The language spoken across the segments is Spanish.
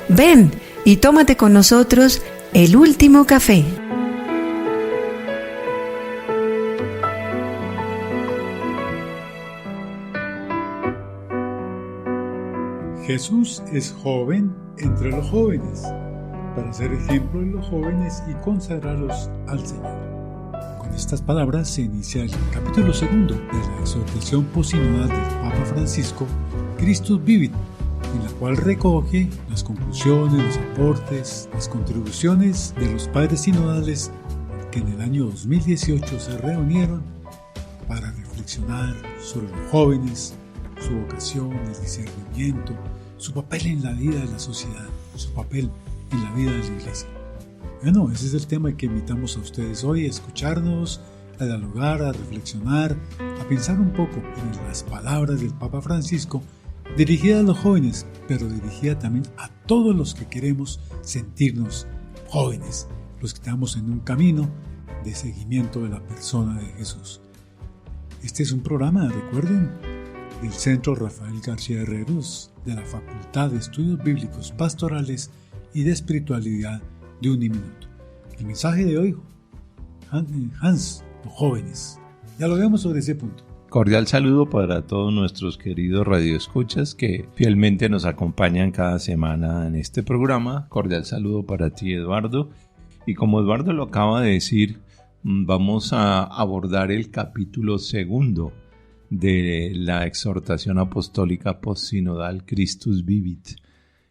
Ven y tómate con nosotros el último café. Jesús es joven entre los jóvenes, para ser ejemplo en los jóvenes y consagrarlos al Señor. Con estas palabras se inicia el capítulo 2 de la exhortación posinodal del Papa Francisco, Christus Vivit, en la cual recoge las conclusiones, los aportes, las contribuciones de los padres sinodales que en el año 2018 se reunieron para reflexionar sobre los jóvenes, su vocación, el discernimiento, su papel en la vida de la sociedad, su papel en la vida de la Iglesia. Bueno, ese es el tema que invitamos a ustedes hoy, a escucharnos, a dialogar, a reflexionar, a pensar un poco en las palabras del Papa Francisco, dirigida a los jóvenes, pero dirigida también a todos los que queremos sentirnos jóvenes, los que estamos en un camino de seguimiento de la persona de Jesús. Este es un programa, recuerden, del Centro Rafael García Herreros, de la Facultad de Estudios Bíblicos Pastorales y de Espiritualidad de Uniminuto. El mensaje de hoy, Hans, los jóvenes. Ya lo vemos sobre ese punto. Cordial saludo para todos nuestros queridos radioescuchas que fielmente nos acompañan cada semana en este programa. Cordial saludo para ti, Eduardo. Y como Eduardo lo acaba de decir, vamos a abordar el capítulo 2 de la exhortación apostólica postsinodal Christus Vivit.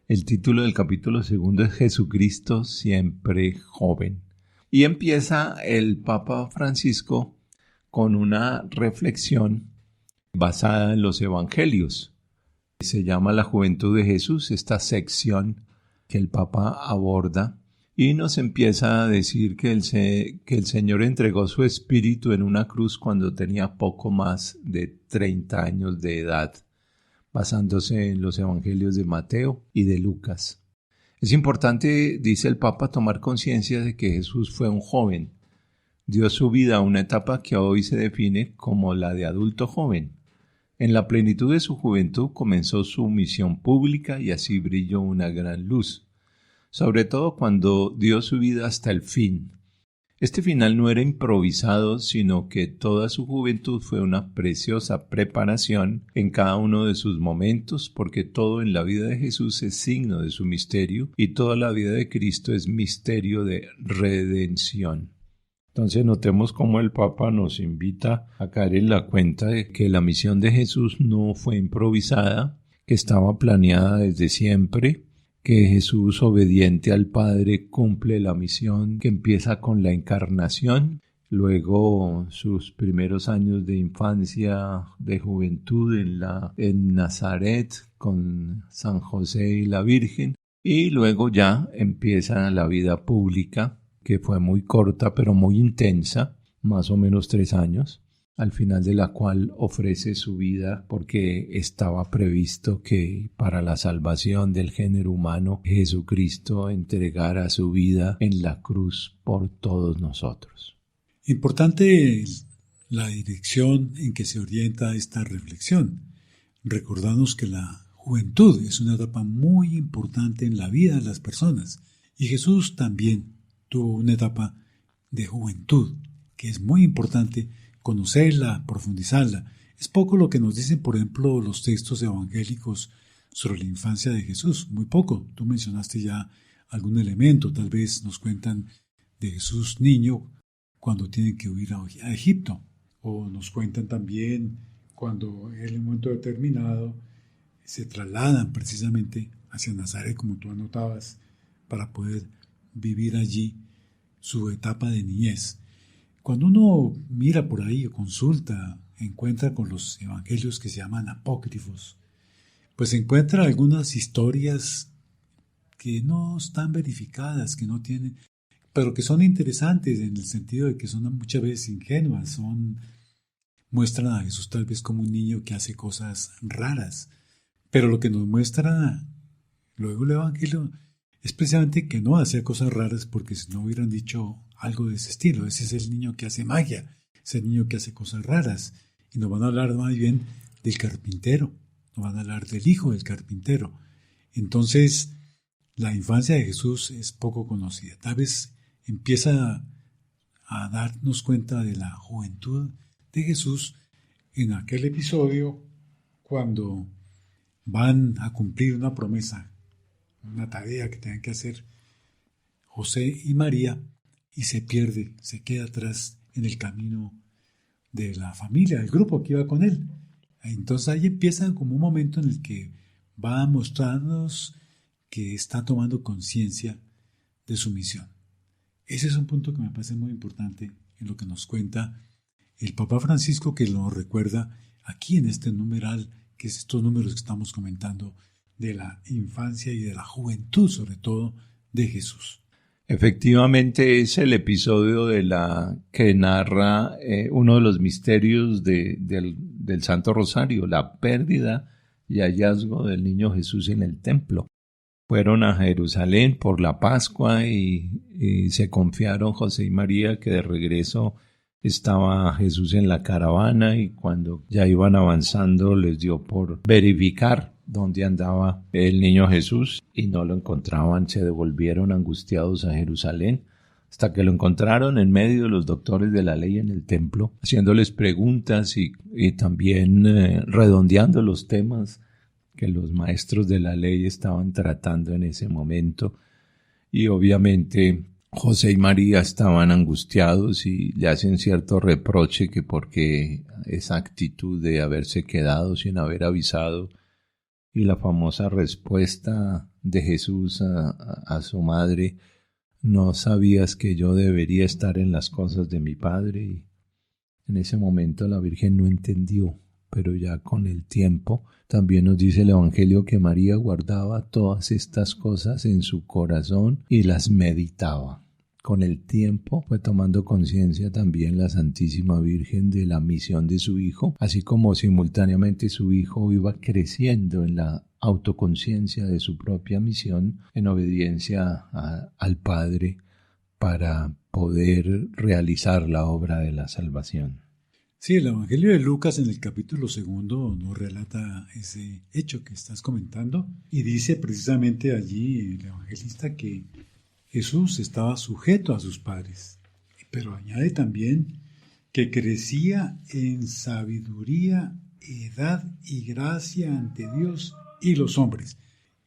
El título del capítulo 2 es Jesucristo siempre joven. Y empieza el Papa Francisco con una reflexión basada en los evangelios. Se llama La Juventud de Jesús, esta sección que el Papa aborda, y nos empieza a decir que el Señor entregó su espíritu en una cruz cuando tenía poco más de 30 años de edad, basándose en los evangelios de Mateo y de Lucas. Es importante, dice el Papa, tomar conciencia de que Jesús fue un joven. Dio su vida a una etapa que hoy se define como la de adulto joven. En la plenitud de su juventud comenzó su misión pública y así brilló una gran luz, sobre todo cuando dio su vida hasta el fin. Este final no era improvisado, sino que toda su juventud fue una preciosa preparación en cada uno de sus momentos, porque todo en la vida de Jesús es signo de su misterio y toda la vida de Cristo es misterio de redención. Entonces notemos cómo el Papa nos invita a caer en la cuenta de que la misión de Jesús no fue improvisada, que estaba planeada desde siempre, que Jesús, obediente al Padre, cumple la misión que empieza con la encarnación, luego sus primeros años de infancia, de juventud en Nazaret con San José y la Virgen, y luego ya empieza la vida pública, que fue muy corta pero muy intensa, más o menos 3 años, al final de la cual ofrece su vida porque estaba previsto que para la salvación del género humano Jesucristo entregara su vida en la cruz por todos nosotros. Importante la dirección en que se orienta esta reflexión. Recordamos que la juventud es una etapa muy importante en la vida de las personas y Jesús también tuvo una etapa de juventud que es muy importante conocerla, profundizarla. Es poco lo que nos dicen, por ejemplo, los textos evangélicos sobre la infancia de Jesús, muy poco. Tú mencionaste ya algún elemento, tal vez nos cuentan de Jesús niño cuando tiene que huir a Egipto, o nos cuentan también cuando en un momento determinado se trasladan precisamente hacia Nazaret, como tú anotabas, para poder vivir allí su etapa de niñez. Cuando uno mira por ahí o consulta, encuentra con los evangelios que se llaman apócrifos, pues encuentra algunas historias que no están verificadas, que no tienen, pero que son interesantes en el sentido de que son muchas veces ingenuas, muestran a Jesús tal vez como un niño que hace cosas raras, pero lo que nos muestra luego el evangelio es precisamente que no hacía cosas raras, porque si no hubieran dicho algo de ese estilo. Ese es el niño que hace magia, ese niño que hace cosas raras. Y nos van a hablar más bien del carpintero, nos van a hablar del hijo del carpintero. Entonces, la infancia de Jesús es poco conocida. Tal vez empieza a darnos cuenta de la juventud de Jesús en aquel episodio cuando van a cumplir una promesa, una tarea que tenían que hacer José y María, y se pierde, se queda atrás en el camino de la familia, del grupo que iba con él. Entonces ahí empieza como un momento en el que va a mostrarnos que está tomando conciencia de su misión. Ese es un punto que me parece muy importante en lo que nos cuenta el Papa Francisco, que lo recuerda aquí en este numeral, que es estos números que estamos comentando de la infancia y de la juventud, sobre todo, de Jesús. Efectivamente es el episodio que narra uno de los misterios del Santo Rosario, la pérdida y hallazgo del niño Jesús en el templo. Fueron a Jerusalén por la Pascua y se confiaron José y María que de regreso estaba Jesús en la caravana, y cuando ya iban avanzando les dio por verificar dónde andaba el niño Jesús y no lo encontraban. Se devolvieron angustiados a Jerusalén hasta que lo encontraron en medio de los doctores de la ley en el templo, haciéndoles preguntas y también redondeando los temas que los maestros de la ley estaban tratando en ese momento. Y obviamente José y María estaban angustiados y le hacen cierto reproche que porque esa actitud de haberse quedado sin haber avisado, y la famosa respuesta de Jesús a su madre: no sabías que yo debería estar en las cosas de mi Padre. Y en ese momento la Virgen no entendió, pero ya con el tiempo también nos dice el Evangelio que María guardaba todas estas cosas en su corazón y las meditaba. Con el tiempo fue tomando conciencia también la Santísima Virgen de la misión de su Hijo, así como simultáneamente su Hijo iba creciendo en la autoconciencia de su propia misión en obediencia al Padre para poder realizar la obra de la salvación. Sí, el Evangelio de Lucas en el capítulo 2 nos relata ese hecho que estás comentando, y dice precisamente allí el evangelista que Jesús estaba sujeto a sus padres, pero añade también que crecía en sabiduría, edad y gracia ante Dios y los hombres,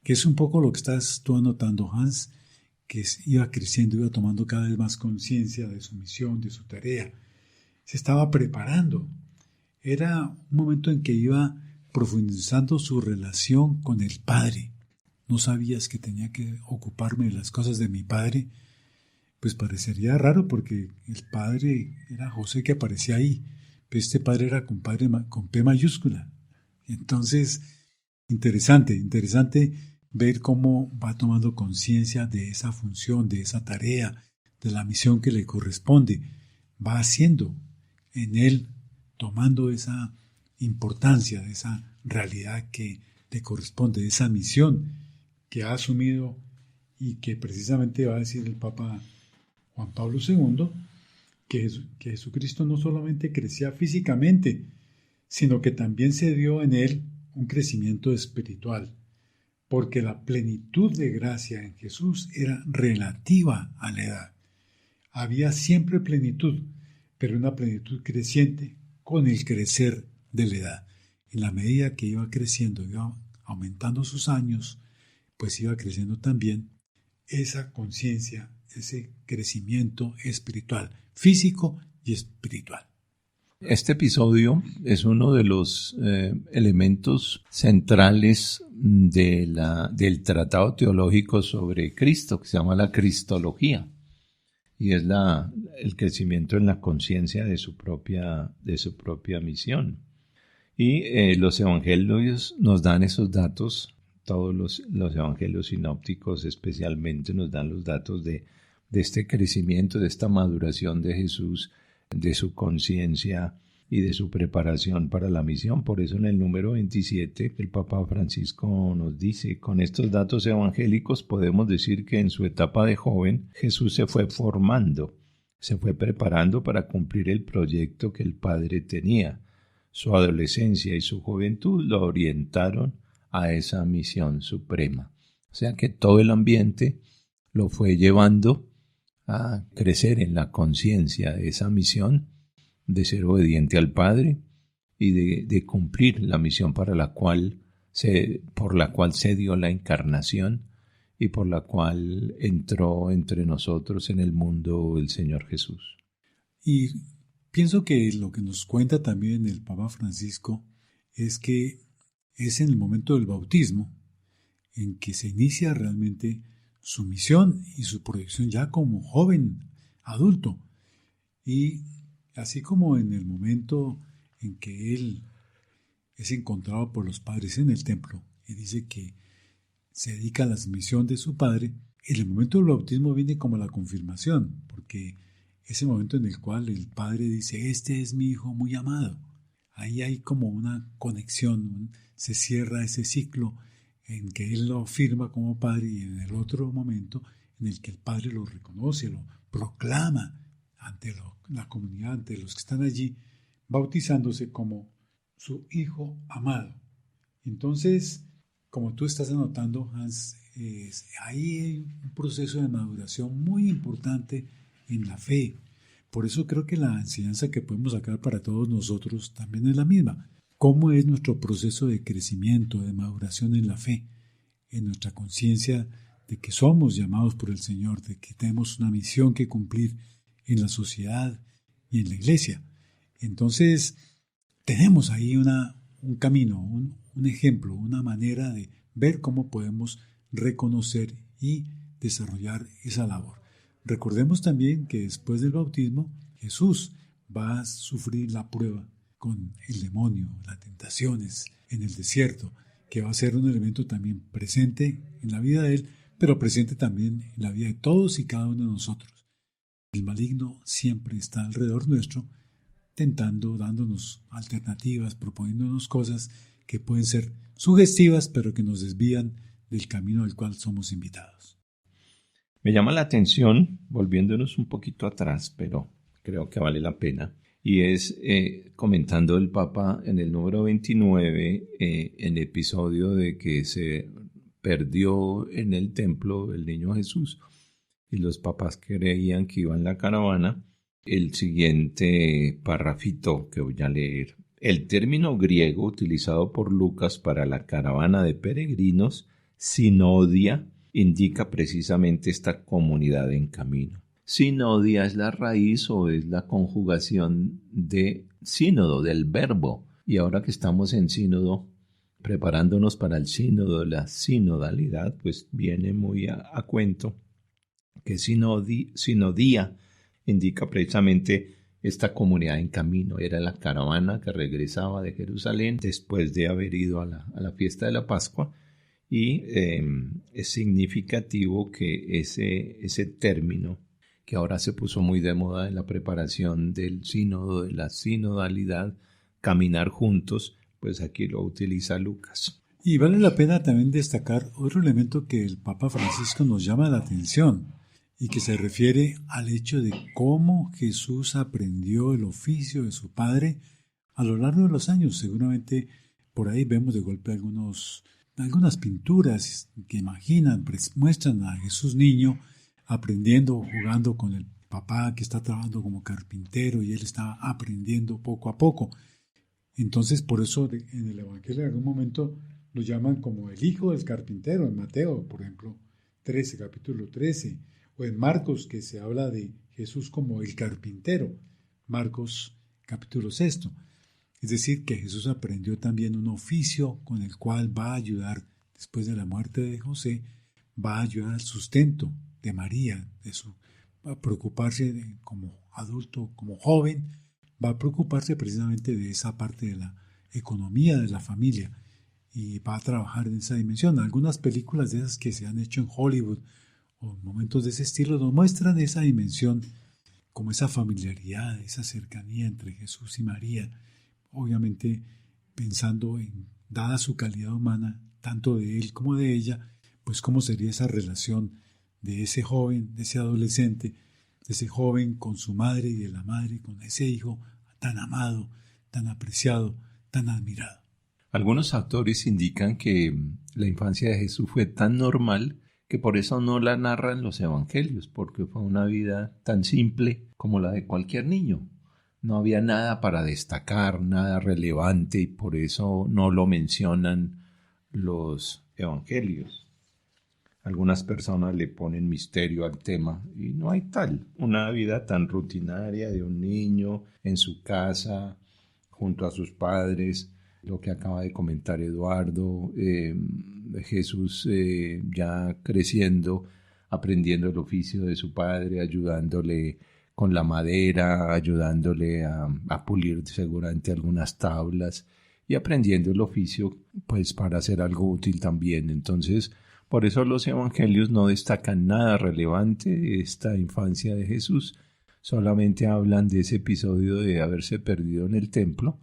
que es un poco lo que estás tú anotando, Hans, que iba creciendo, iba tomando cada vez más conciencia de su misión, de su tarea. Se estaba preparando. Era un momento en que iba profundizando su relación con el Padre. ¿No sabías que tenía que ocuparme de las cosas de mi Padre? Pues parecería raro porque el Padre era José que aparecía ahí, pero este Padre era con P mayúscula. Entonces, interesante ver cómo va tomando conciencia de esa función, de esa tarea, de la misión que le corresponde. Va haciendo en él, tomando esa importancia, de esa realidad que le corresponde, de esa misión que ha asumido, y que precisamente va a decir el Papa Juan Pablo II, que Jesucristo no solamente crecía físicamente, sino que también se dio en él un crecimiento espiritual, porque la plenitud de gracia en Jesús era relativa a la edad. Había siempre plenitud, pero una plenitud creciente con el crecer de la edad. En la medida que iba creciendo, iba aumentando sus años, pues iba creciendo también esa conciencia, ese crecimiento espiritual, físico y espiritual. Este episodio es uno de los elementos centrales del tratado teológico sobre Cristo, que se llama la Cristología, y es el crecimiento en la conciencia de su propia misión. Y los evangelios nos dan esos datos. Todos los evangelios sinópticos especialmente nos dan los datos de este crecimiento, de esta maduración de Jesús, de su conciencia y de su preparación para la misión. Por eso en el número 27 el Papa Francisco nos dice: con estos datos evangélicos podemos decir que en su etapa de joven Jesús se fue formando, se fue preparando para cumplir el proyecto que el Padre tenía. Su adolescencia y su juventud lo orientaron a esa misión suprema. O O sea que todo el ambiente lo fue llevando a crecer en la conciencia de esa misión, de ser obediente al Padre y de cumplir la misión por la cual se dio la encarnación y por la cual entró entre nosotros en el mundo el Señor Jesús. Y pienso que lo que nos cuenta también el Papa Francisco es que es en el momento del bautismo en que se inicia realmente su misión y su proyección ya como joven adulto. Y así como en el momento en que él es encontrado por los padres en el templo y dice que se dedica a la misión de su padre, en el momento del bautismo viene como la confirmación, porque es el momento en el cual el padre dice, este es mi hijo muy amado. Ahí hay como una conexión, se cierra ese ciclo en que él lo firma como padre y en el otro momento en el que el padre lo reconoce, lo proclama ante la comunidad, ante los que están allí, bautizándose como su hijo amado. Entonces, como tú estás anotando, Hans, ahí hay un proceso de maduración muy importante en la fe. Por eso creo que la enseñanza que podemos sacar para todos nosotros también es la misma. ¿Cómo es nuestro proceso de crecimiento, de maduración en la fe, en nuestra conciencia de que somos llamados por el Señor, de que tenemos una misión que cumplir en la sociedad y en la iglesia? Entonces, tenemos ahí un camino, un ejemplo, una manera de ver cómo podemos reconocer y desarrollar esa labor. Recordemos también que después del bautismo, Jesús va a sufrir la prueba con el demonio, las tentaciones en el desierto, que va a ser un elemento también presente en la vida de él, pero presente también en la vida de todos y cada uno de nosotros. El maligno siempre está alrededor nuestro, tentando, dándonos alternativas, proponiéndonos cosas que pueden ser sugestivas, pero que nos desvían del camino al cual somos invitados. Me llama la atención, volviéndonos un poquito atrás, pero creo que vale la pena, y es comentando el Papa en el número 29, en el episodio de que se perdió en el templo el niño Jesús, y los papás creían que iba en la caravana. El siguiente parrafito que voy a leer. El término griego utilizado por Lucas para la caravana de peregrinos, sinodia, indica precisamente esta comunidad en camino. Sinodia es la raíz o es la conjugación de sínodo, del verbo. Y ahora que estamos en sínodo, preparándonos para el sínodo, la sinodalidad, pues viene muy a cuento que sinodía indica precisamente esta comunidad en camino. Era la caravana que regresaba de Jerusalén después de haber ido a la fiesta de la Pascua, y es significativo que ese término que ahora se puso muy de moda en la preparación del sínodo, de la sinodalidad, caminar juntos, pues aquí lo utiliza Lucas. Y vale la pena también destacar otro elemento que el Papa Francisco nos llama la atención y que se refiere al hecho de cómo Jesús aprendió el oficio de su Padre a lo largo de los años. Seguramente por ahí vemos de golpe algunas pinturas que muestran a Jesús niño aprendiendo, jugando con el papá que está trabajando como carpintero y él está aprendiendo poco a poco. Entonces, por eso en el Evangelio en algún momento lo llaman como el hijo del carpintero, en Mateo, por ejemplo, capítulo 13, o en Marcos, que se habla de Jesús como el carpintero, Marcos capítulo 6. Es decir, que Jesús aprendió también un oficio con el cual va a ayudar, después de la muerte de José, va a ayudar al sustento de María, va a preocuparse como adulto, como joven, va a preocuparse precisamente de esa parte de la economía de la familia y va a trabajar en esa dimensión. Algunas películas de esas que se han hecho en Hollywood o momentos de ese estilo nos muestran esa dimensión, como esa familiaridad, esa cercanía entre Jesús y María, obviamente pensando en, dada su calidad humana, tanto de él como de ella, pues cómo sería esa relación de ese joven, de ese adolescente, de ese joven con su madre y de la madre con ese hijo tan amado, tan apreciado, tan admirado. Algunos autores indican que la infancia de Jesús fue tan normal que por eso no la narran los evangelios, porque fue una vida tan simple como la de cualquier niño. No había nada para destacar, nada relevante, y por eso no lo mencionan los evangelios. Algunas personas le ponen misterio al tema y no hay tal. Una vida tan rutinaria de un niño en su casa, junto a sus padres, lo que acaba de comentar Eduardo, Jesús ya creciendo, aprendiendo el oficio de su padre, ayudándole con la madera, ayudándole a pulir seguramente algunas tablas y aprendiendo el oficio pues para hacer algo útil también. Entonces, por eso los evangelios no destacan nada relevante de esta infancia de Jesús, solamente hablan de ese episodio de haberse perdido en el templo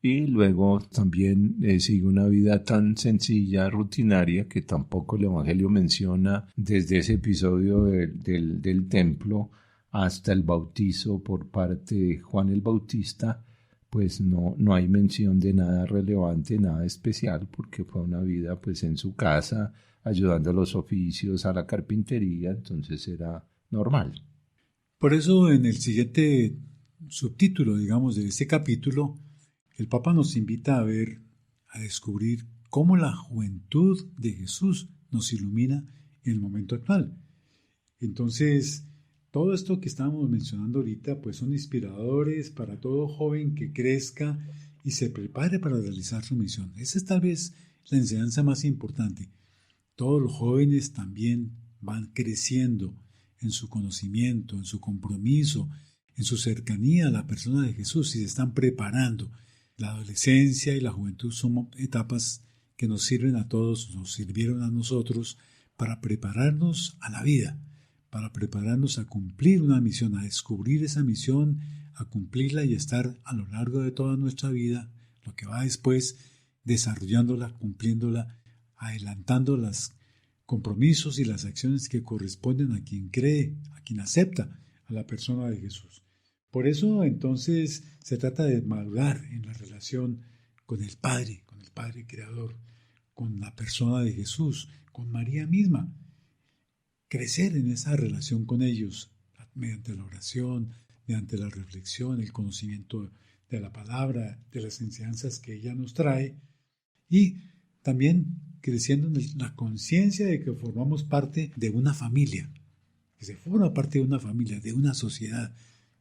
y luego también sigue una vida tan sencilla, rutinaria, que tampoco el evangelio menciona desde ese episodio del templo hasta el bautizo por parte de Juan el Bautista. Pues no hay mención de nada relevante, nada especial, porque fue una vida pues en su casa, ayudando a los oficios, a la carpintería, entonces era normal. Por eso en el siguiente subtítulo, digamos, de este capítulo, el Papa nos invita a descubrir cómo la juventud de Jesús nos ilumina en el momento actual. Entonces, todo esto que estamos mencionando ahorita, pues son inspiradores para todo joven que crezca y se prepare para realizar su misión. Esa es tal vez la enseñanza más importante. Todos los jóvenes también van creciendo en su conocimiento, en su compromiso, en su cercanía a la persona de Jesús y se están preparando. La adolescencia y la juventud son etapas que nos sirven a todos, nos sirvieron a nosotros para prepararnos a la vida, para prepararnos a cumplir una misión, a descubrir esa misión, a cumplirla y estar a lo largo de toda nuestra vida, lo que va después, desarrollándola, cumpliéndola, adelantando los compromisos y las acciones que corresponden a quien cree, a quien acepta a la persona de Jesús. Por eso entonces se trata de madurar en la relación con el Padre Creador, con la persona de Jesús, con María misma. Crecer en esa relación con ellos mediante la oración, mediante la reflexión, el conocimiento de la palabra, de las enseñanzas que ella nos trae y también creciendo en la conciencia de que formamos parte de una familia, que se forma parte de una familia, de una sociedad,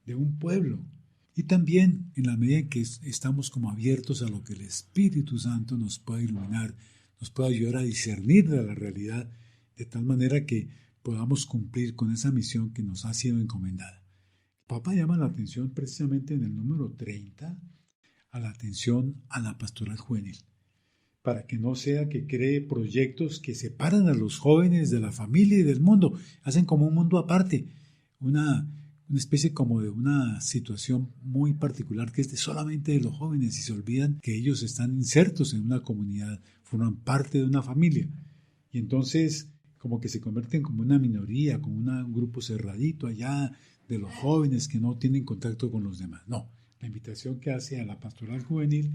de un pueblo. Y también en la medida en que estamos como abiertos a lo que el Espíritu Santo nos puede iluminar, nos puede ayudar a discernir de la realidad, de tal manera que podamos cumplir con esa misión que nos ha sido encomendada. El Papa llama la atención precisamente en el número 30 a la atención a la pastoral juvenil, para que no sea que cree proyectos que separan a los jóvenes de la familia y del mundo, hacen como un mundo aparte, una especie como de una situación muy particular que es solamente de los jóvenes y se olvidan que ellos están insertos en una comunidad, forman parte de una familia y entonces como que se convierten como una minoría, como un grupo cerradito allá de los jóvenes que no tienen contacto con los demás. No, la invitación que hace a la pastoral juvenil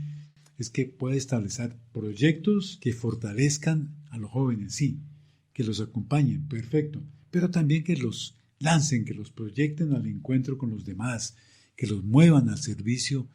es que puede establecer proyectos que fortalezcan a los jóvenes, sí, que los acompañen, perfecto, pero también que los lancen, que los proyecten al encuentro con los demás, que los muevan al servicio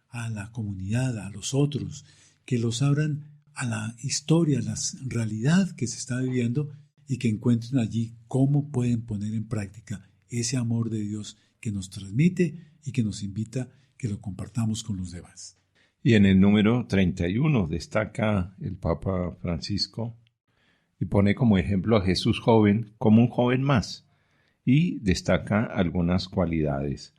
a la comunidad, a los otros, que los abran a la historia, a la realidad que se está viviendo y que encuentren allí cómo pueden poner en práctica ese amor de Dios que nos transmite y que nos invita que lo compartamos con los demás. Y en el número 31 destaca el Papa Francisco y pone como ejemplo a Jesús joven como un joven más y destaca algunas cualidades: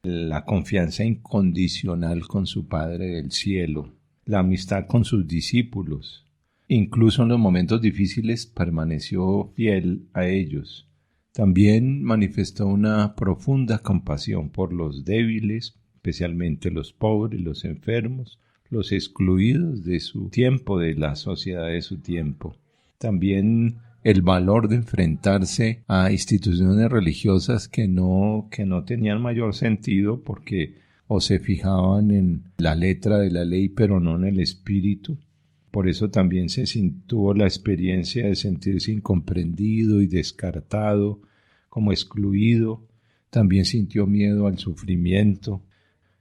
la confianza incondicional con su Padre del cielo, la amistad con sus discípulos, incluso en los momentos difíciles permaneció fiel a ellos. También manifestó una profunda compasión por los débiles, especialmente los pobres, los enfermos, los excluidos de su tiempo, de la sociedad de su tiempo. También el valor de enfrentarse a instituciones religiosas que no tenían mayor sentido porque o se fijaban en la letra de la ley pero no en el espíritu, Por eso también tuvo la experiencia de sentirse incomprendido y descartado, como excluido. También sintió miedo al sufrimiento,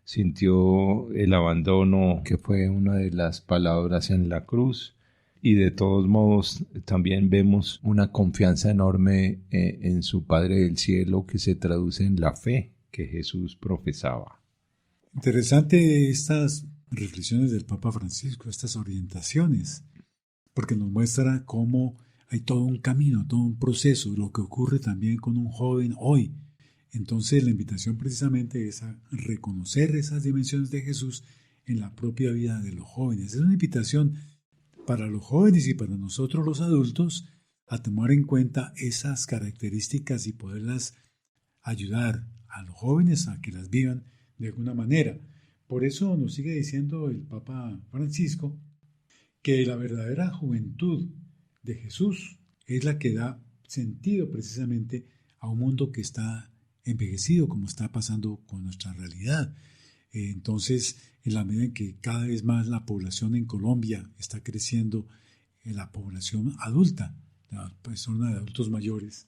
sintió el abandono, que fue una de las palabras en la cruz. Y de todos modos también vemos una confianza enorme en su Padre del Cielo, que se traduce en la fe que Jesús profesaba. Interesante estas reflexiones del Papa Francisco, estas orientaciones, porque nos muestra cómo hay todo un camino, todo un proceso, lo que ocurre también con un joven hoy. Entonces la invitación precisamente es a reconocer esas dimensiones de Jesús en la propia vida de los jóvenes. Es una invitación para los jóvenes y para nosotros los adultos a tomar en cuenta esas características y poderlas ayudar a los jóvenes a que las vivan de alguna manera. Por eso nos sigue diciendo el Papa Francisco que la verdadera juventud de Jesús es la que da sentido precisamente a un mundo que está envejecido, como está pasando con nuestra realidad. Entonces, en la medida en que cada vez más la población en Colombia está creciendo, la población adulta, la persona de adultos mayores,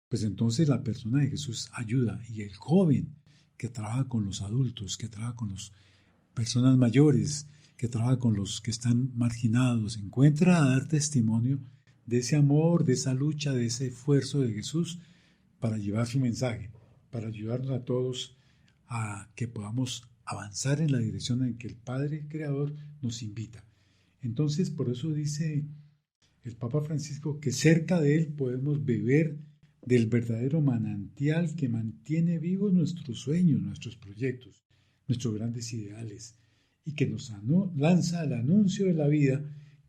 pues entonces la persona de Jesús ayuda, y el joven que trabaja con los adultos, que trabaja con las personas mayores, que trabaja con los que están marginados, encuentra a dar testimonio de ese amor, de esa lucha, de ese esfuerzo de Jesús para llevar su mensaje, para ayudarnos a todos a que podamos avanzar en la dirección en que el Padre Creador nos invita. Entonces, por eso dice el Papa Francisco que cerca de Él podemos beber del verdadero manantial que mantiene vivos nuestros sueños, nuestros proyectos, nuestros grandes ideales, y que nos lanza el anuncio de la vida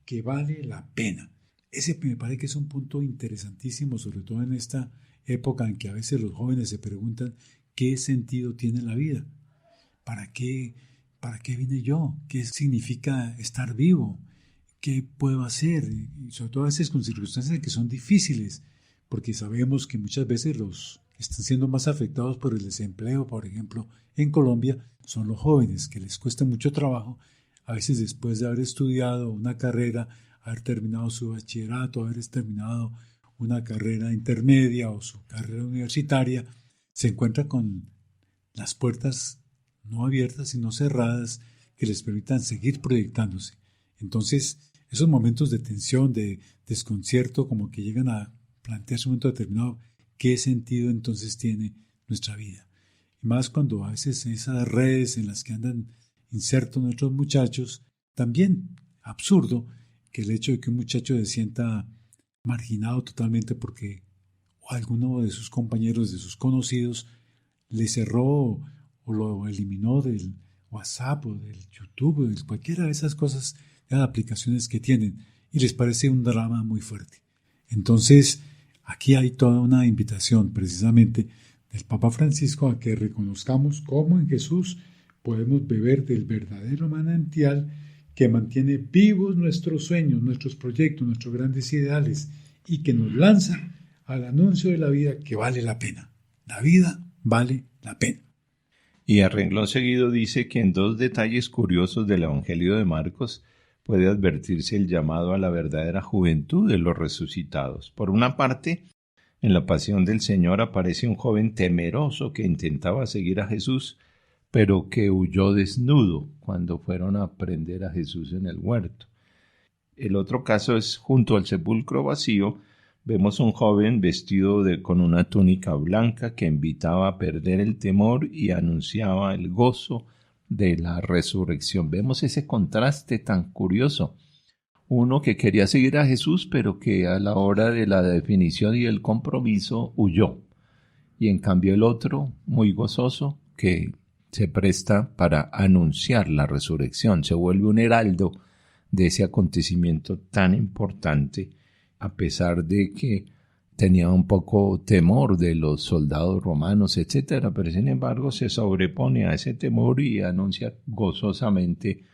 que vale la pena. Ese me parece que es un punto interesantísimo, sobre todo en esta época en que a veces los jóvenes se preguntan qué sentido tiene la vida. ¿Para qué vine yo? ¿Qué significa estar vivo? ¿Qué puedo hacer? Y sobre todo a veces con circunstancias que son difíciles, porque sabemos que muchas veces los que están siendo más afectados por el desempleo, por ejemplo, en Colombia, son los jóvenes, que les cuesta mucho trabajo, a veces después de haber estudiado una carrera, haber terminado su bachillerato, haber terminado una carrera intermedia o su carrera universitaria, se encuentra con las puertas no abiertas sino cerradas que les permitan seguir proyectándose. Entonces, esos momentos de tensión, de desconcierto, como que llegan a plantearse un momento determinado, ¿qué sentido entonces tiene nuestra vida? Y más cuando a veces esas redes en las que andan insertos nuestros muchachos, también absurdo que el hecho de que un muchacho se sienta marginado totalmente porque alguno de sus compañeros, de sus conocidos, le cerró o lo eliminó del WhatsApp o del YouTube o de cualquiera de esas cosas, de las aplicaciones que tienen, y les parece un drama muy fuerte. Entonces, aquí hay toda una invitación precisamente del Papa Francisco a que reconozcamos cómo en Jesús podemos beber del verdadero manantial que mantiene vivos nuestros sueños, nuestros proyectos, nuestros grandes ideales, y que nos lanza al anuncio de la vida que vale la pena. La vida vale la pena. Y a renglón seguido dice que en dos detalles curiosos del Evangelio de Marcos puede advertirse el llamado a la verdadera juventud de los resucitados. Por una parte, en la pasión del Señor aparece un joven temeroso que intentaba seguir a Jesús, pero que huyó desnudo cuando fueron a prender a Jesús en el huerto. El otro caso es junto al sepulcro vacío. Vemos un joven vestido con una túnica blanca que invitaba a perder el temor y anunciaba el gozo de la resurrección. Vemos ese contraste tan curioso. Uno que quería seguir a Jesús, pero que a la hora de la definición y el compromiso huyó. Y en cambio el otro, muy gozoso, que se presta para anunciar la resurrección. Se vuelve un heraldo de ese acontecimiento tan importante, a pesar de que tenía un poco temor de los soldados romanos, etc., pero sin embargo se sobrepone a ese temor y anuncia gozosamente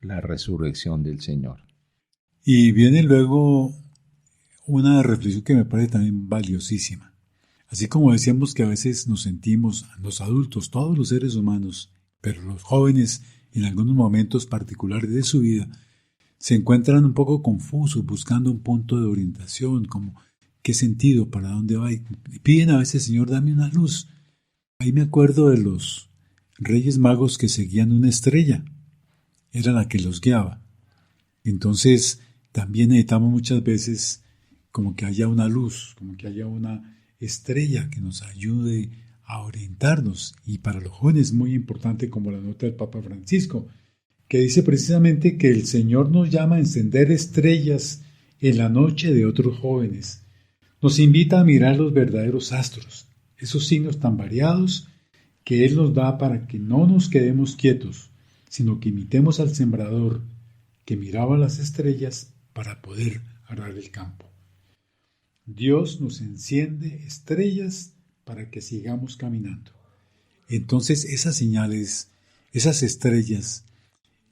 la resurrección del Señor. Y viene luego una reflexión que me parece también valiosísima. Así como decíamos que a veces nos sentimos, los adultos, todos los seres humanos, pero los jóvenes en algunos momentos particulares de su vida, se encuentran un poco confusos, buscando un punto de orientación, como qué sentido, para dónde va, y piden a veces, Señor, dame una luz. Ahí me acuerdo de los Reyes Magos que seguían una estrella, era la que los guiaba. Entonces, también necesitamos muchas veces como que haya una luz, como que haya una estrella que nos ayude a orientarnos. Y para los jóvenes es muy importante, como la nota del Papa Francisco, que dice precisamente que el Señor nos llama a encender estrellas en la noche de otros jóvenes. Nos invita a mirar los verdaderos astros, esos signos tan variados que Él nos da para que no nos quedemos quietos, sino que imitemos al sembrador que miraba las estrellas para poder arar el campo. Dios nos enciende estrellas para que sigamos caminando. Entonces esas señales, esas estrellas,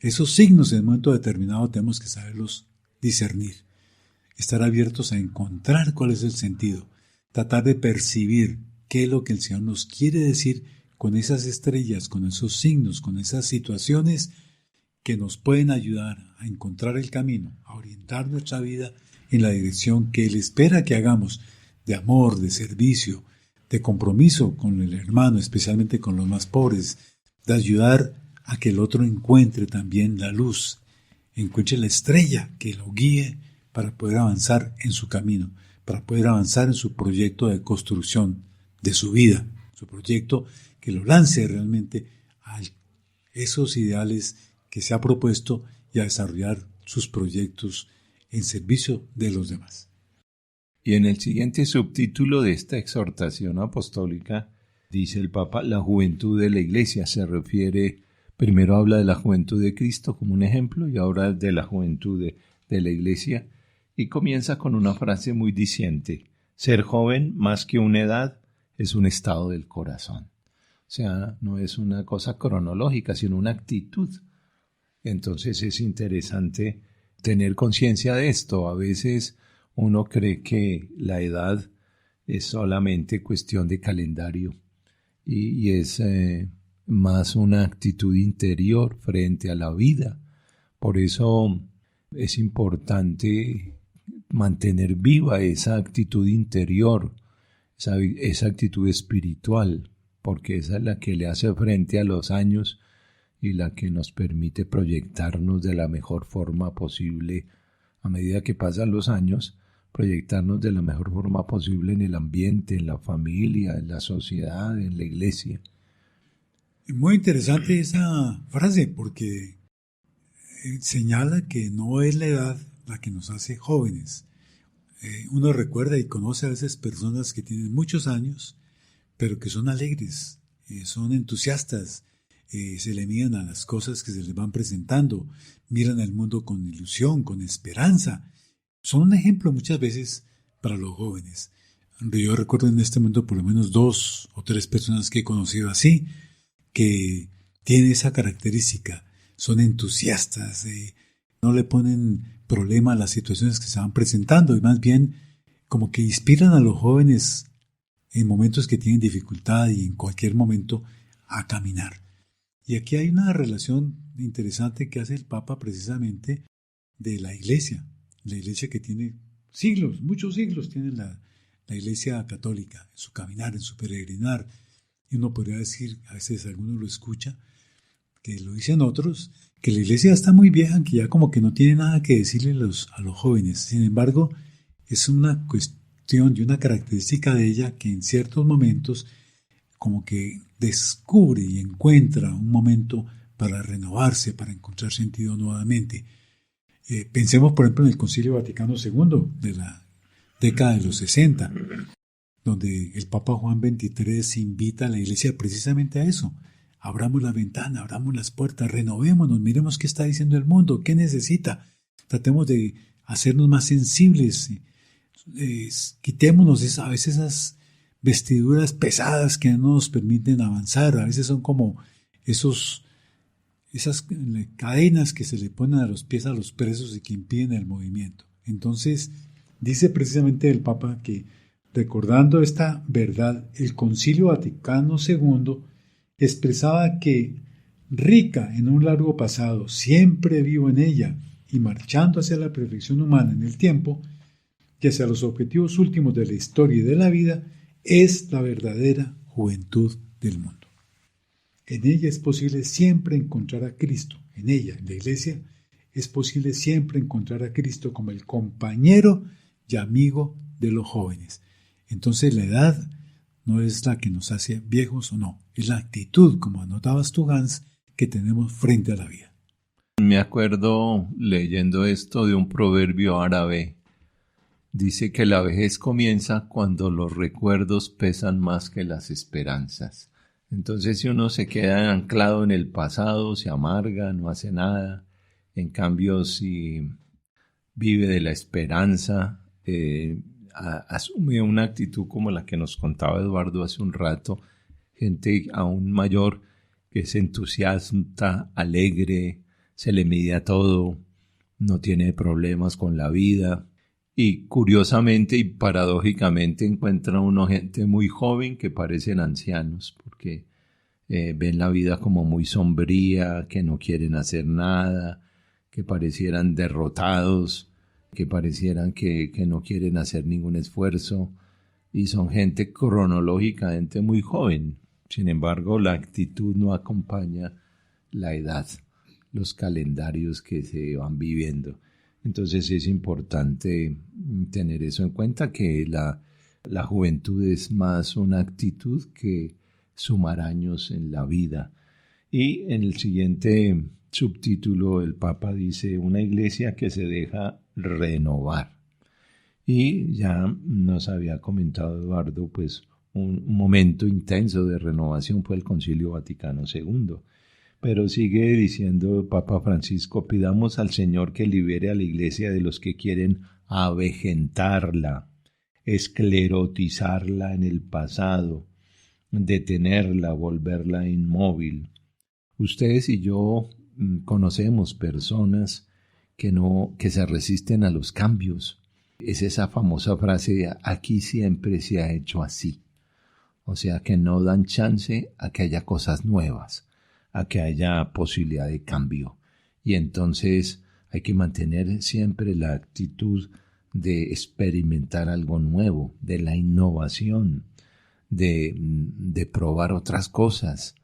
esos signos en un momento determinado tenemos que saberlos discernir, estar abiertos a encontrar cuál es el sentido, tratar de percibir qué es lo que el Señor nos quiere decir con esas estrellas, con esos signos, con esas situaciones que nos pueden ayudar a encontrar el camino, a orientar nuestra vida en la dirección que Él espera que hagamos, de amor, de servicio, de compromiso con el hermano, especialmente con los más pobres, de ayudar a que el otro encuentre también la luz, encuentre la estrella que lo guíe para poder avanzar en su camino, para poder avanzar en su proyecto de construcción de su vida, su proyecto que lo lance realmente a esos ideales que se ha propuesto y a desarrollar sus proyectos en servicio de los demás. Y en el siguiente subtítulo de esta exhortación apostólica, dice el Papa, la juventud de la Iglesia. Se refiere, primero habla de la juventud de Cristo como un ejemplo y ahora de la juventud de la Iglesia, y comienza con una frase muy diciente: ser joven, más que una edad, es un estado del corazón. O sea, no es una cosa cronológica, sino una actitud. Entonces es interesante tener conciencia de esto. A veces uno cree que la edad es solamente cuestión de calendario y es más una actitud interior frente a la vida. Por eso es importante mantener viva esa actitud interior, esa actitud espiritual, porque esa es la que le hace frente a los años y la que nos permite proyectarnos de la mejor forma posible a medida que pasan los años, proyectarnos de la mejor forma posible en el ambiente, en la familia, en la sociedad, en la iglesia. Muy interesante esa frase porque señala que no es la edad la que nos hace jóvenes. Uno recuerda y conoce a veces personas que tienen muchos años, pero que son alegres, son entusiastas, se le miden a las cosas que se les van presentando, miran el mundo con ilusión, con esperanza. Son un ejemplo muchas veces para los jóvenes. Yo recuerdo en este momento por lo menos 2 o 3 personas que he conocido así, que tienen esa característica, son entusiastas, no le ponen problema a las situaciones que se van presentando y más bien como que inspiran a los jóvenes en momentos que tienen dificultad y en cualquier momento a caminar. Y aquí hay una relación interesante que hace el Papa precisamente de la Iglesia que tiene siglos, muchos siglos tiene la Iglesia católica en su caminar, en su peregrinar. Y uno podría decir, a veces alguno lo escucha, que lo dicen otros, que la Iglesia está muy vieja, que ya como que no tiene nada que decirle a los jóvenes. Sin embargo, es una cuestión y una característica de ella que en ciertos momentos como que descubre y encuentra un momento para renovarse, para encontrar sentido nuevamente. Pensemos, por ejemplo, en el Concilio Vaticano II de la década de los 60, donde el Papa Juan XXIII invita a la Iglesia precisamente a eso. Abramos la ventana, abramos las puertas, renovémonos, miremos qué está diciendo el mundo, qué necesita. Tratemos de hacernos más sensibles, quitémonos a veces esas vestiduras pesadas que no nos permiten avanzar. A veces son como esas cadenas que se le ponen a los pies a los presos y que impiden el movimiento. Entonces, dice precisamente el Papa que, recordando esta verdad, el Concilio Vaticano II expresaba que, rica en un largo pasado, siempre vivo en ella y marchando hacia la perfección humana en el tiempo y hacia los objetivos últimos de la historia y de la vida, es la verdadera juventud del mundo. En ella es posible siempre encontrar a Cristo. En ella, en la iglesia, es posible siempre encontrar a Cristo como el compañero y amigo de los jóvenes. Entonces la edad no es la que nos hace viejos o no, es la actitud, como anotabas tú, Hans, que tenemos frente a la vida. Me acuerdo leyendo esto de un proverbio árabe. Dice que la vejez comienza cuando los recuerdos pesan más que las esperanzas. Entonces si uno se queda anclado en el pasado, se amarga, no hace nada. En cambio, si vive de la esperanza, asume una actitud como la que nos contaba Eduardo hace un rato, gente aún mayor que se entusiasma, alegre, se le mide a todo, no tiene problemas con la vida. Y curiosamente y paradójicamente encuentra uno gente muy joven que parecen ancianos, porque ven la vida como muy sombría, que no quieren hacer nada, que parecieran derrotados, que parecieran que no quieren hacer ningún esfuerzo, y son gente cronológicamente muy joven. Sin embargo, la actitud no acompaña la edad, los calendarios que se van viviendo. Entonces es importante tener eso en cuenta, que la juventud es más una actitud que sumar años en la vida. Y en el siguiente subtítulo el Papa dice: una iglesia que se deja renovar. Y ya nos había comentado Eduardo, pues un momento intenso de renovación fue el Concilio Vaticano II. Pero sigue diciendo el Papa Francisco: pidamos al Señor que libere a la iglesia de los que quieren avejentarla, esclerotizarla en el pasado, detenerla, volverla inmóvil. Ustedes y yo conocemos personas que se resisten a los cambios. Es esa famosa frase de aquí siempre se ha hecho así. O sea, que no dan chance a que haya cosas nuevas, a que haya posibilidad de cambio. Y entonces hay que mantener siempre la actitud de experimentar algo nuevo, de la innovación, de probar otras cosas.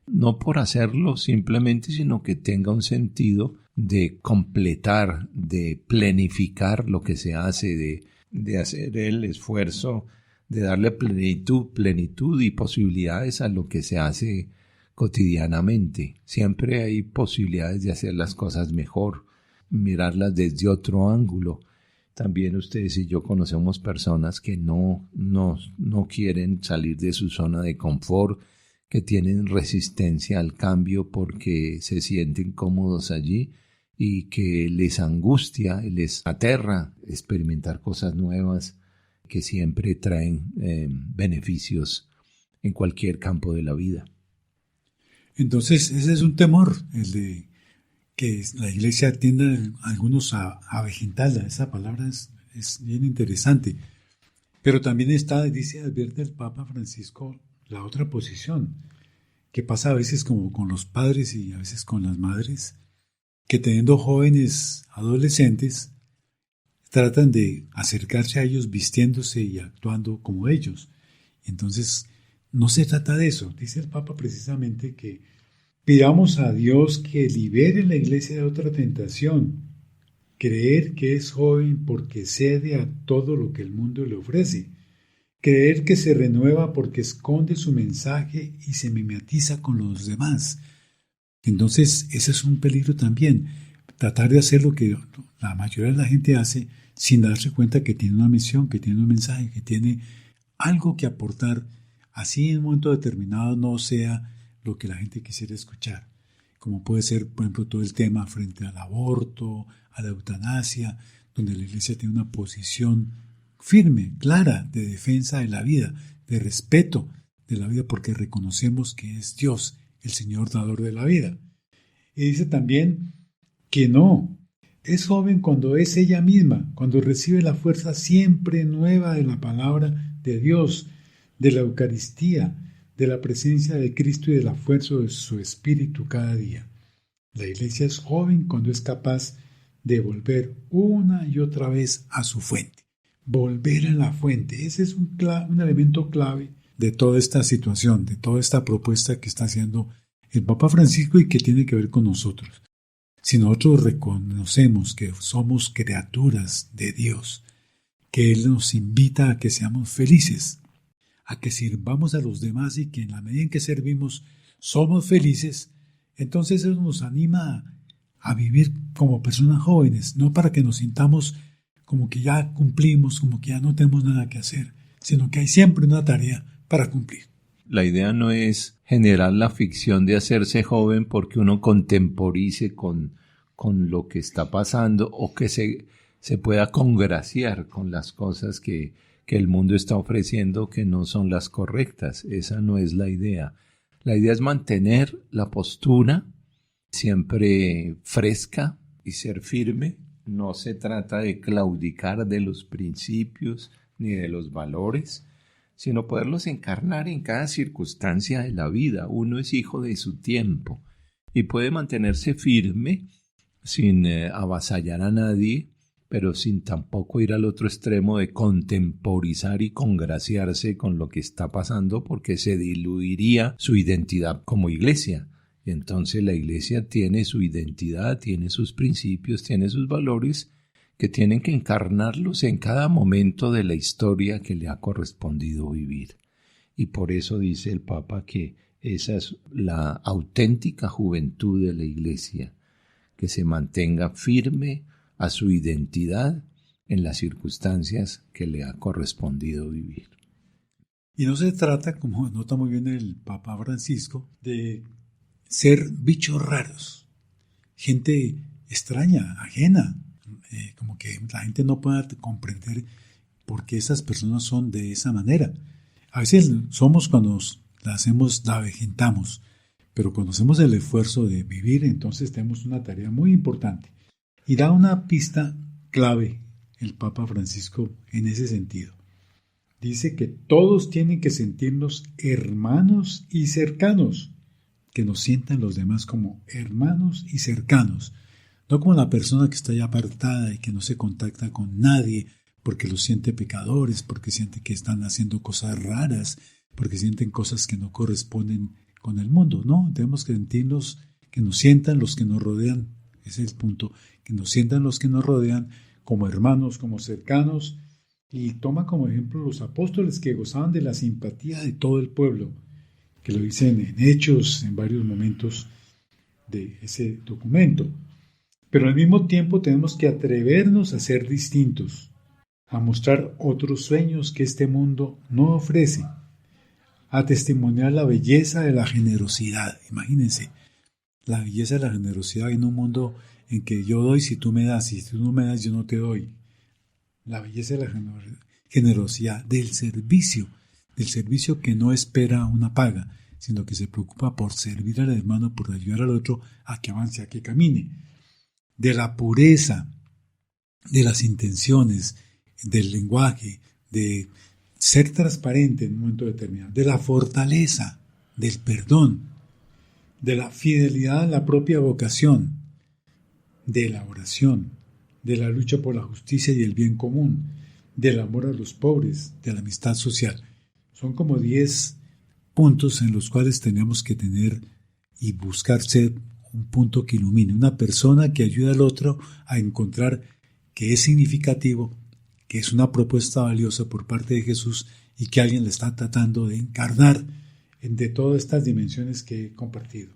No por hacerlo simplemente, sino que tenga un sentido de completar, de planificar lo que se hace, de hacer el esfuerzo, de darle plenitud y posibilidades a lo que se hace cotidianamente. Siempre hay posibilidades de hacer las cosas mejor, mirarlas desde otro ángulo. También ustedes y yo conocemos personas que no quieren salir de su zona de confort, que tienen resistencia al cambio porque se sienten cómodos allí y que les angustia, les aterra experimentar cosas nuevas que siempre traen beneficios en cualquier campo de la vida. Entonces ese es un temor, el de que la iglesia tienda a algunos a avejentarla. Esa palabra es bien interesante. Pero también advierte el Papa Francisco la otra posición, que pasa a veces como con los padres y a veces con las madres, que teniendo jóvenes adolescentes, tratan de acercarse a ellos vistiéndose y actuando como ellos. Entonces, no se trata de eso. Dice el Papa precisamente que pidamos a Dios que libere la iglesia de otra tentación, creer que es joven porque cede a todo lo que el mundo le ofrece, creer que se renueva porque esconde su mensaje y se mimetiza con los demás. Entonces, ese es un peligro también, tratar de hacer lo que la mayoría de la gente hace sin darse cuenta que tiene una misión, que tiene un mensaje, que tiene algo que aportar, así en un momento determinado no sea lo que la gente quisiera escuchar, como puede ser, por ejemplo, todo el tema frente al aborto, a la eutanasia, donde la iglesia tiene una posición firme, clara, de defensa de la vida, de respeto de la vida, porque reconocemos que es Dios, el Señor dador de la vida. Y dice también que no, es joven cuando es ella misma, cuando recibe la fuerza siempre nueva de la palabra de Dios, de la Eucaristía, de la presencia de Cristo y de la fuerza de su Espíritu cada día. La iglesia es joven cuando es capaz de volver una y otra vez a su fuente. Volver a la fuente. Ese es un elemento clave de toda esta situación, de toda esta propuesta que está haciendo el Papa Francisco y que tiene que ver con nosotros. Si nosotros reconocemos que somos criaturas de Dios, que Él nos invita a que seamos felices, a que sirvamos a los demás y que en la medida en que servimos somos felices, entonces eso nos anima a vivir como personas jóvenes, no para que nos sintamos como que ya cumplimos, como que ya no tenemos nada que hacer, sino que hay siempre una tarea para cumplir. La idea no es generar la ficción de hacerse joven porque uno contemporice con lo que está pasando o que se pueda congraciar con las cosas que el mundo está ofreciendo que no son las correctas. Esa no es la idea. La idea es mantener la postura siempre fresca y ser firme. No se trata de claudicar de los principios ni de los valores, sino poderlos encarnar en cada circunstancia de la vida. Uno es hijo de su tiempo y puede mantenerse firme sin avasallar a nadie, pero sin tampoco ir al otro extremo de contemporizar y congraciarse con lo que está pasando, porque se diluiría su identidad como iglesia. Y entonces la iglesia tiene su identidad, tiene sus principios, tiene sus valores, que tienen que encarnarlos en cada momento de la historia que le ha correspondido vivir. Y por eso dice el Papa que esa es la auténtica juventud de la iglesia, que se mantenga firme a su identidad en las circunstancias que le ha correspondido vivir. Y no se trata, como nota muy bien el Papa Francisco, de ser bichos raros, gente extraña, ajena, como que la gente no pueda comprender por qué esas personas son de esa manera. A veces somos cuando la avejentamos, pero cuando hacemos el esfuerzo de vivir, entonces tenemos una tarea muy importante. Y da una pista clave el Papa Francisco en ese sentido. Dice que todos tienen que sentirnos hermanos y cercanos, que nos sientan los demás como hermanos y cercanos, no como la persona que está ya apartada y que no se contacta con nadie porque los siente pecadores, porque siente que están haciendo cosas raras, porque sienten cosas que no corresponden con el mundo. No, tenemos que sentirnos, que nos sientan los que nos rodean, ese es el punto, que nos sientan los que nos rodean como hermanos, como cercanos, y toma como ejemplo los apóstoles que gozaban de la simpatía de todo el pueblo, que lo dicen en Hechos, en varios momentos de ese documento. Pero al mismo tiempo tenemos que atrevernos a ser distintos, a mostrar otros sueños que este mundo no ofrece, a testimoniar la belleza de la generosidad. Imagínense, la belleza de la generosidad en un mundo en que yo doy si tú me das, y si tú no me das yo no te doy. La belleza de la generosidad, del servicio que no espera una paga, sino que se preocupa por servir al hermano, por ayudar al otro a que avance, a que camine. De la pureza, de las intenciones, del lenguaje, de ser transparente en un momento determinado, de la fortaleza, del perdón, de la fidelidad a la propia vocación, de la oración, de la lucha por la justicia y el bien común, del amor a los pobres, de la amistad social. Son como 10 puntos en los cuales tenemos que tener y buscar ser un punto que ilumine, una persona que ayuda al otro a encontrar que es significativo, que es una propuesta valiosa por parte de Jesús y que alguien le está tratando de encarnar de todas estas dimensiones que he compartido.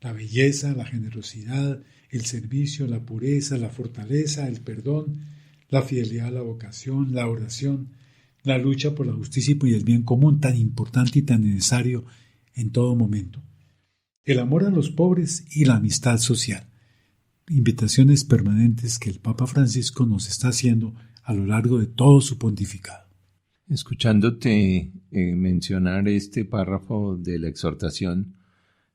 La belleza, la generosidad, el servicio, la pureza, la fortaleza, el perdón, la fidelidad a la vocación, la oración, la lucha por la justicia y el bien común, tan importante y tan necesario en todo momento. El amor a los pobres y la amistad social. Invitaciones permanentes que el Papa Francisco nos está haciendo a lo largo de todo su pontificado. Escuchándote mencionar este párrafo de la exhortación,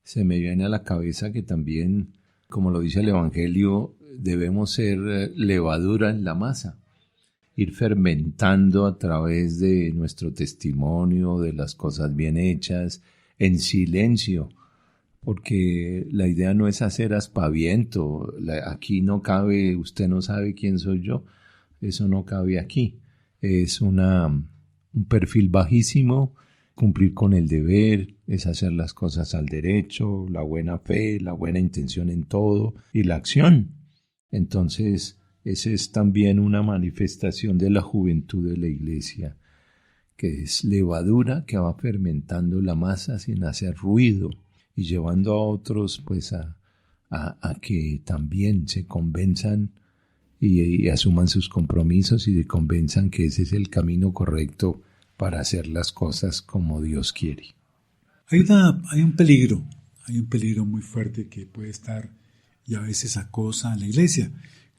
se me viene a la cabeza que también, como lo dice el Evangelio, debemos ser levadura en la masa, ir fermentando a través de nuestro testimonio, de las cosas bien hechas, en silencio, porque la idea no es hacer aspaviento. Aquí no cabe, usted no sabe quién soy yo, eso no cabe aquí. Es un perfil bajísimo, cumplir con el deber, es hacer las cosas al derecho, la buena fe, la buena intención en todo y la acción. Entonces, esa es también una manifestación de la juventud de la Iglesia, que es levadura que va fermentando la masa sin hacer ruido y llevando a otros pues a que también se convenzan y asuman sus compromisos y se convenzan que ese es el camino correcto para hacer las cosas como Dios quiere. Hay un peligro muy fuerte que puede estar y a veces acosa a la iglesia.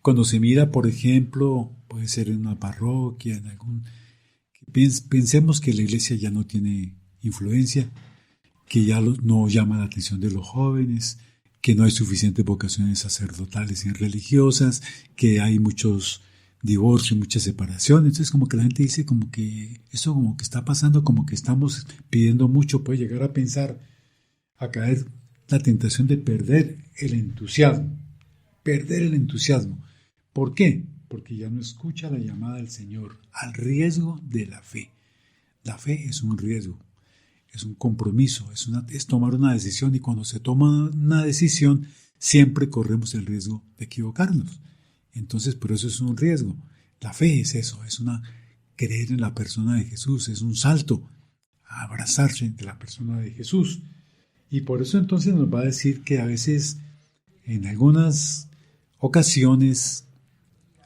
Cuando se mira, por ejemplo, puede ser en una parroquia, en algún... Pensemos que la iglesia ya no tiene influencia, que ya no llama la atención de los jóvenes, que no hay suficientes vocaciones sacerdotales y religiosas, que hay muchos divorcios, muchas separaciones. Entonces como que la gente dice como que eso como que está pasando, como que estamos pidiendo mucho. Puede llegar a pensar, a caer la tentación de perder el entusiasmo. ¿Por qué? Porque ya no escucha la llamada del Señor al riesgo de la fe. La fe es un riesgo, es un compromiso, es tomar una decisión, y cuando se toma una decisión siempre corremos el riesgo de equivocarnos. Entonces, por eso es un riesgo. La fe es eso, es creer en la persona de Jesús, es un salto a abrazarse entre la persona de Jesús. Y por eso entonces nos va a decir que a veces, en algunas ocasiones,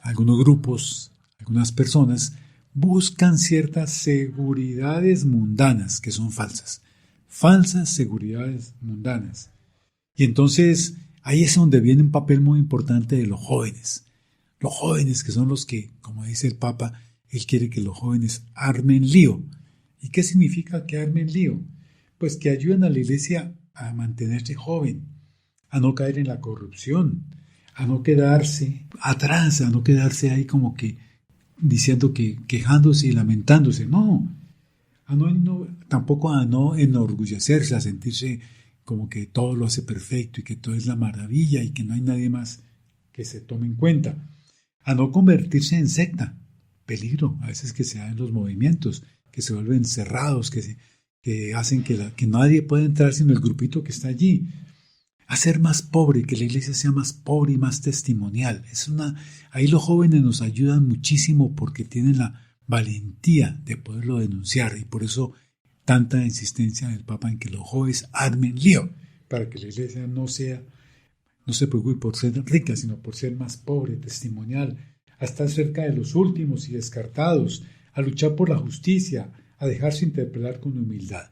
algunos grupos, algunas personas buscan ciertas seguridades mundanas que son falsas seguridades mundanas. Y entonces ahí es donde viene un papel muy importante de los jóvenes que son los que, como dice el Papa, él quiere que los jóvenes armen lío. ¿Y qué significa que armen lío? Pues que ayuden a la iglesia a mantenerse joven, a no caer en la corrupción, a no quedarse atrás, a no quedarse ahí como que diciendo que quejándose y lamentándose. No, tampoco a no enorgullecerse, a sentirse como que todo lo hace perfecto y que todo es la maravilla y que no hay nadie más que se tome en cuenta. A no convertirse en secta, peligro a veces que se da en los movimientos, que se vuelven cerrados, que hacen que nadie pueda entrar sino el grupito que está allí. A ser más pobre, que la iglesia sea más pobre y más testimonial. Ahí los jóvenes nos ayudan muchísimo porque tienen la valentía de poderlo denunciar, y por eso tanta insistencia del Papa en que los jóvenes armen lío, para que la iglesia no se preocupe por ser rica, sino por ser más pobre, testimonial, a estar cerca de los últimos y descartados, a luchar por la justicia, a dejarse interpelar con humildad.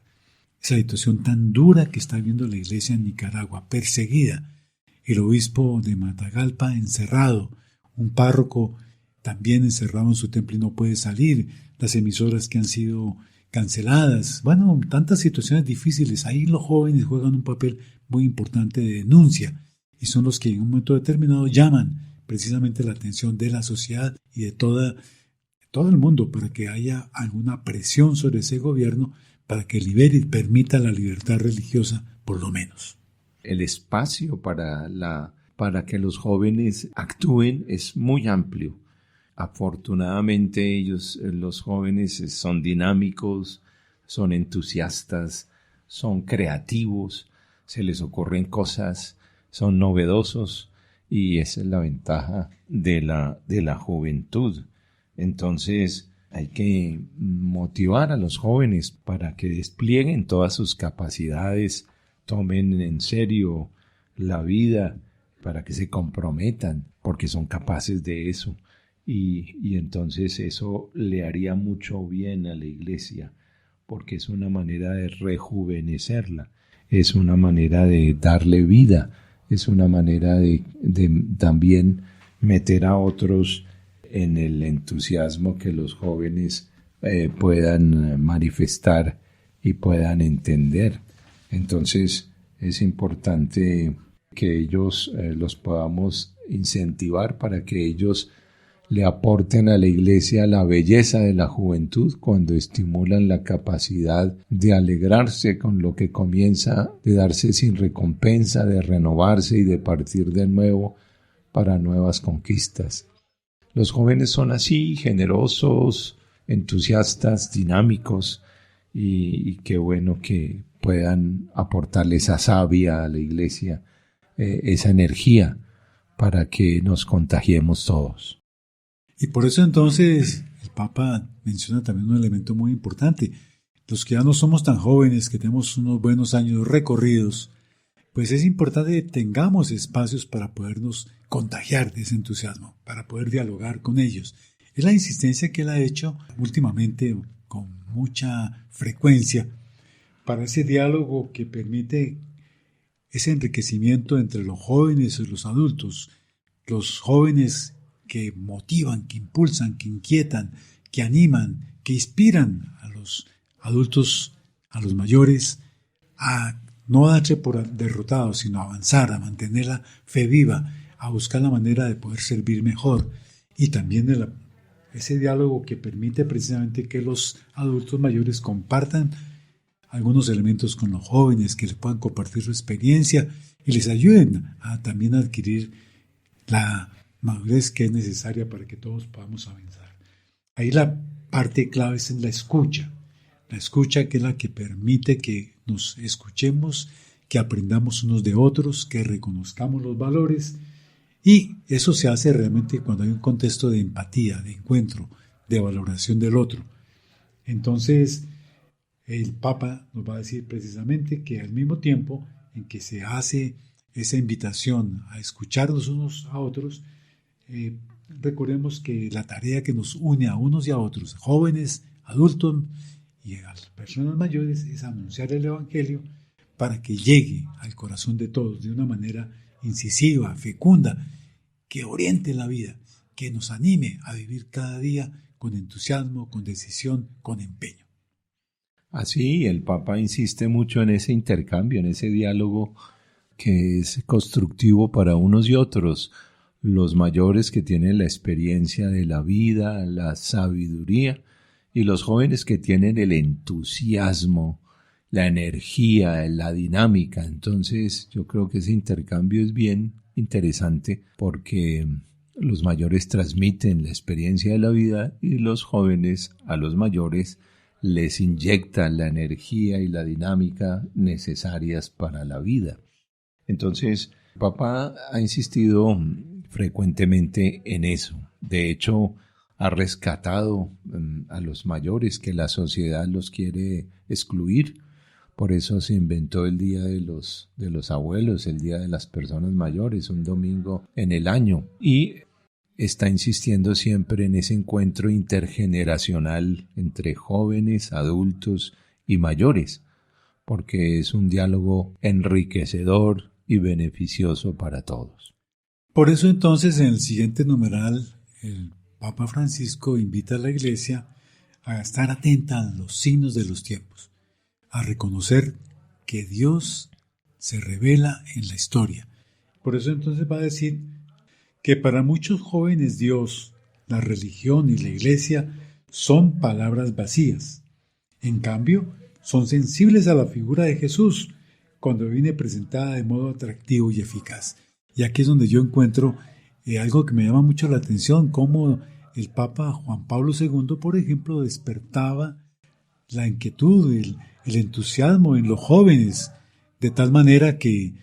Esa situación tan dura que está viviendo la iglesia en Nicaragua, perseguida, el obispo de Matagalpa encerrado, un párroco también encerrado en su templo y no puede salir, las emisoras que han sido canceladas, bueno, tantas situaciones difíciles. Ahí los jóvenes juegan un papel muy importante de denuncia y son los que en un momento determinado llaman precisamente la atención de la sociedad y de todo el mundo para que haya alguna presión sobre ese gobierno para que libere y permita la libertad religiosa, por lo menos. El espacio para que los jóvenes actúen es muy amplio. Afortunadamente los jóvenes son dinámicos, son entusiastas, son creativos, se les ocurren cosas, son novedosos, y esa es la ventaja de la juventud. Entonces hay que motivar a los jóvenes para que desplieguen todas sus capacidades, tomen en serio la vida, para que se comprometan, porque son capaces de eso. Y entonces eso le haría mucho bien a la iglesia, porque es una manera de rejuvenecerla, es una manera de darle vida, es una manera de también meter a otros en el entusiasmo que los jóvenes puedan manifestar y puedan entender. Entonces es importante que ellos los podamos incentivar para que ellos le aporten a la Iglesia la belleza de la juventud cuando estimulan la capacidad de alegrarse con lo que comienza, de darse sin recompensa, de renovarse y de partir de nuevo para nuevas conquistas. Los jóvenes son así, generosos, entusiastas, dinámicos, y qué bueno que puedan aportarle esa savia a la Iglesia, esa energía para que nos contagiemos todos. Y por eso entonces el Papa menciona también un elemento muy importante. Los que ya no somos tan jóvenes, que tenemos unos buenos años recorridos, pues es importante que tengamos espacios para podernos contagiar de ese entusiasmo, para poder dialogar con ellos. Es la insistencia que él ha hecho últimamente con mucha frecuencia para ese diálogo que permite ese enriquecimiento entre los jóvenes y los adultos. Los jóvenes que motivan, que impulsan, que inquietan, que animan, que inspiran a los adultos, a los mayores, a no darse por derrotados, sino a avanzar, a mantener la fe viva, a buscar la manera de poder servir mejor. Y también ese diálogo que permite precisamente que los adultos mayores compartan algunos elementos con los jóvenes, que les puedan compartir su experiencia y les ayuden a también adquirir la madurez que es necesaria para que todos podamos avanzar. Ahí la parte clave es en la escucha que es la que permite que nos escuchemos, que aprendamos unos de otros, que reconozcamos los valores, y eso se hace realmente cuando hay un contexto de empatía, de encuentro, de valoración del otro. Entonces, el Papa nos va a decir precisamente que al mismo tiempo en que se hace esa invitación a escucharnos unos a otros, recordemos que la tarea que nos une a unos y a otros, jóvenes, adultos y a las personas mayores, es anunciar el Evangelio para que llegue al corazón de todos de una manera incisiva, fecunda, que oriente la vida, que nos anime a vivir cada día con entusiasmo, con decisión, con empeño. Así, el Papa insiste mucho en ese intercambio, en ese diálogo que es constructivo para unos y otros. Los mayores que tienen la experiencia de la vida, la sabiduría, y los jóvenes que tienen el entusiasmo, la energía, la dinámica. Entonces, yo creo que ese intercambio es bien interesante porque los mayores transmiten la experiencia de la vida y los jóvenes a los mayores les inyectan la energía y la dinámica necesarias para la vida. Entonces, Papa ha insistido frecuentemente en eso. De hecho, ha rescatado a los mayores que la sociedad los quiere excluir. Por eso se inventó el Día de los Abuelos, el Día de las Personas Mayores, un domingo en el año. Y está insistiendo siempre en ese encuentro intergeneracional entre jóvenes, adultos y mayores, porque es un diálogo enriquecedor y beneficioso para todos. Por eso entonces en el siguiente numeral el Papa Francisco invita a la Iglesia a estar atenta a los signos de los tiempos, a reconocer que Dios se revela en la historia. Por eso entonces va a decir que para muchos jóvenes Dios, la religión y la Iglesia son palabras vacías. En cambio, son sensibles a la figura de Jesús cuando viene presentada de modo atractivo y eficaz. Y aquí es donde yo encuentro algo que me llama mucho la atención, cómo el Papa Juan Pablo II, por ejemplo, despertaba la inquietud, el entusiasmo en los jóvenes, de tal manera que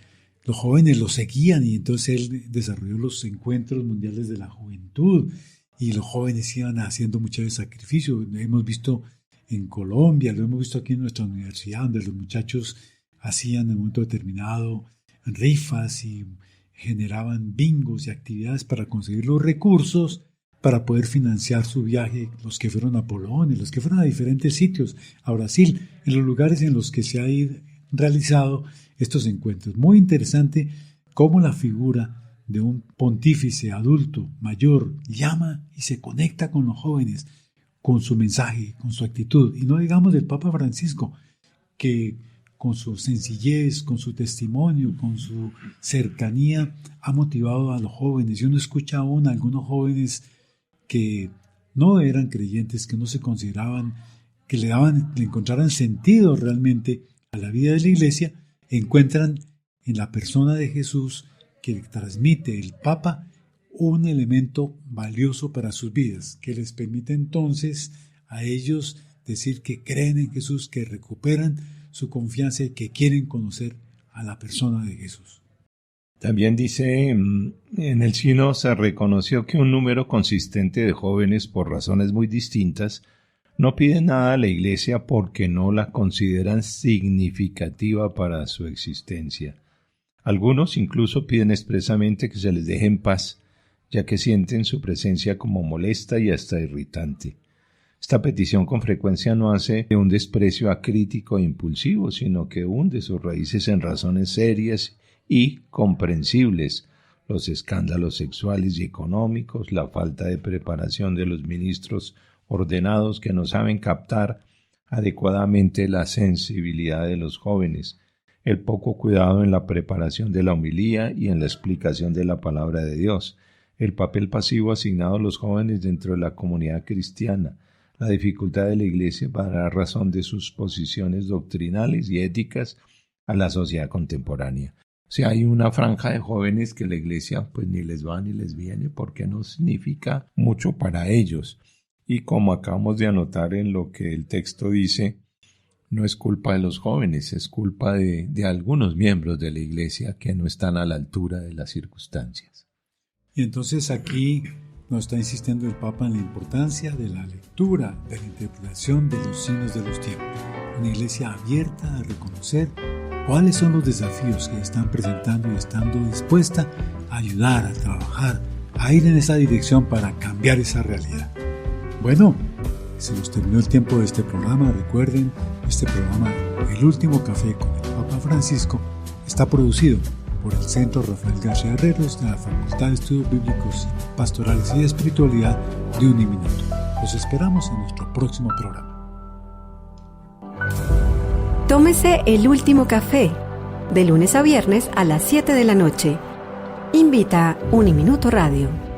los jóvenes lo seguían, y entonces él desarrolló los encuentros mundiales de la juventud y los jóvenes iban haciendo muchos sacrificios. Lo hemos visto en Colombia, lo hemos visto aquí en nuestra universidad, donde los muchachos hacían en un momento determinado rifas y generaban bingos y actividades para conseguir los recursos para poder financiar su viaje, los que fueron a Polonia, los que fueron a diferentes sitios, a Brasil, en los lugares en los que se ha realizado estos encuentros. Muy interesante cómo la figura de un pontífice adulto, mayor, llama y se conecta con los jóvenes, con su mensaje, con su actitud. Y no digamos del Papa Francisco, que con su sencillez, con su testimonio, con su cercanía, ha motivado a los jóvenes. Y uno escucha aún a algunos jóvenes que no eran creyentes, que no se consideraban, que le encontraran sentido realmente a la vida de la iglesia, encuentran en la persona de Jesús, que transmite el Papa, un elemento valioso para sus vidas, que les permite entonces a ellos decir que creen en Jesús, que recuperan su confianza y que quieren conocer a la persona de Jesús. También dice, en el sínodo se reconoció que un número consistente de jóvenes, por razones muy distintas, no piden nada a la Iglesia porque no la consideran significativa para su existencia. Algunos incluso piden expresamente que se les deje en paz, ya que sienten su presencia como molesta y hasta irritante. Esta petición con frecuencia no hace de un desprecio acrítico e impulsivo, sino que hunde sus raíces en razones serias y comprensibles: los escándalos sexuales y económicos, la falta de preparación de los ministros ordenados que no saben captar adecuadamente la sensibilidad de los jóvenes, el poco cuidado en la preparación de la homilía y en la explicación de la palabra de Dios, el papel pasivo asignado a los jóvenes dentro de la comunidad cristiana, la dificultad de la Iglesia para dar razón de sus posiciones doctrinales y éticas a la sociedad contemporánea. O sea, hay una franja de jóvenes que la Iglesia pues ni les va ni les viene porque no significa mucho para ellos. Y como acabamos de anotar en lo que el texto dice, no es culpa de los jóvenes, es culpa de algunos miembros de la Iglesia que no están a la altura de las circunstancias. Y entonces aquí nos está insistiendo el Papa en la importancia de la lectura, de la interpretación de los signos de los tiempos. Una iglesia abierta a reconocer cuáles son los desafíos que están presentando y estando dispuesta a ayudar, a trabajar, a ir en esa dirección para cambiar esa realidad. Bueno, se nos terminó el tiempo de este programa. Recuerden, este programa, El Último Café con el Papa Francisco, está producido por el Centro Rafael García Herreros de la Facultad de Estudios Bíblicos, Pastorales y de Espiritualidad de Uniminuto. Los esperamos en nuestro próximo programa. Tómese El Último Café, de lunes a viernes a las 7 de la noche. Invita Uniminuto Radio.